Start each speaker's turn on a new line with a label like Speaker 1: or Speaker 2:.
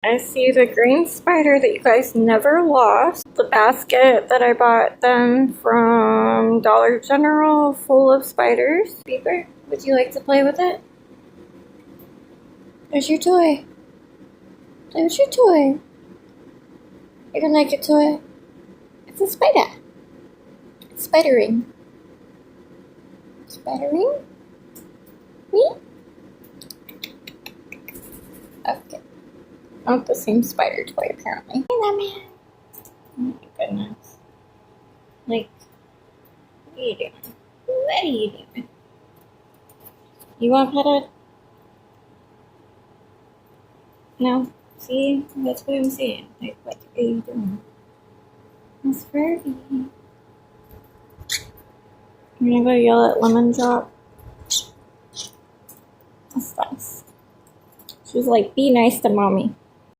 Speaker 1: I see the green spider that you guys never lost. The basket that I bought them from Dollar General full of spiders. Beaver, would you like to play with it? There's your toy. There's your toy. You're gonna like your toy? It's a spider. It's spidering. Spidering? Me? Okay. Not the same spider toy, apparently. Hey, that man. Oh my goodness. Like, what are you doing? What are you doing? You want to pet it? No. See? That's what I'm saying. Like, what are you doing? It's Fergie. I'm gonna go yell at Lemon Drop. That's nice. She was like, be nice to mommy.